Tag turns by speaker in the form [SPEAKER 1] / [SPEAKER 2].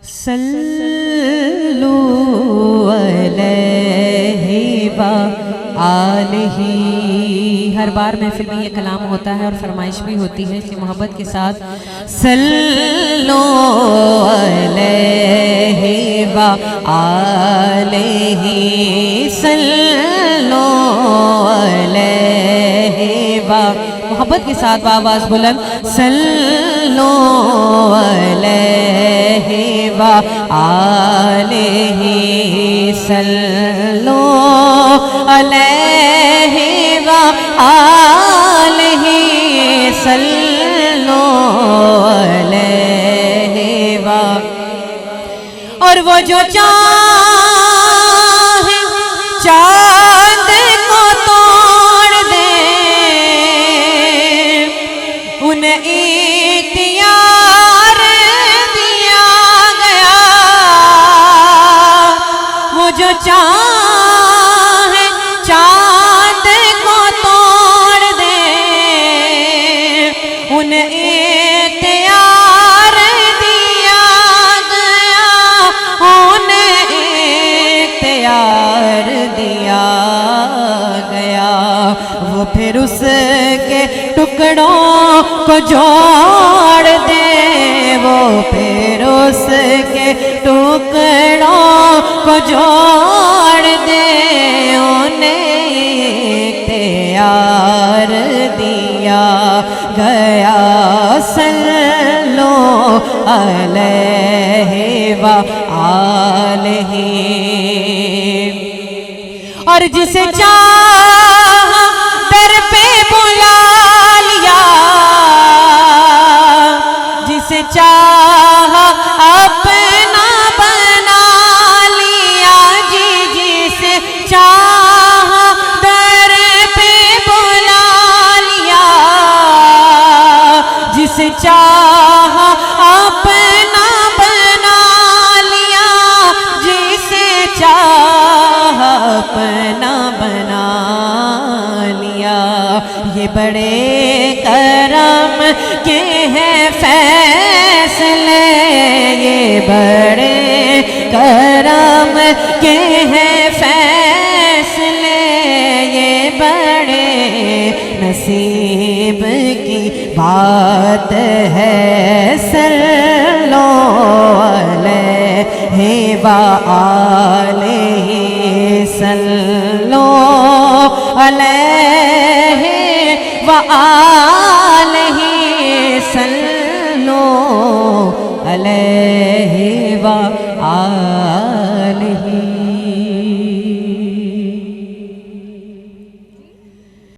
[SPEAKER 1] صلو علیہ وآلہ۔ ہر بار محفل میں یہ کلام ہوتا ہے اور فرمائش بھی ہوتی ہے کہ محبت کے ساتھ صلو علیہ وآلہ، صلو علیہ محبت کے ساتھ آواز بلند، صلو علیہ وآلہ، صلو علیہ وآلہ، صلو علیہ وآلہ۔ اور وہ جو چاہے چاند کو توڑ دے، انہیں اختیار دیا گیا۔ وہ جو چاہے چاند کو توڑ دے، انہیں اختیار دیا گیا، انہیں اختیار دیا گیا۔ وہ پھر اس کے ٹکڑوں کو جوڑ دے، وہ پھر اس کے ٹکڑوں کو جوڑ دے، انہیں اختیار دیا گیا۔ صلو علیہ وآلہ۔ اور جسے چاہا در پہ بلا لیا، جسے چاہا اپنا بنا لیا، جی جسے چاہا در پہ بلا لیا، جسے چاہا اپنا بنا لیا، جسے چاہا اپنا بنا لیا۔ یہ بڑے کرم کے ہیں فیصلے، یہ بڑے کرم کے ہیں فیصلے، یہ بڑے نصیب کی بات ہے۔ صلو علیہ وآلہ، صلو علیہ وآلہ، صلو علیہ وآلہ۔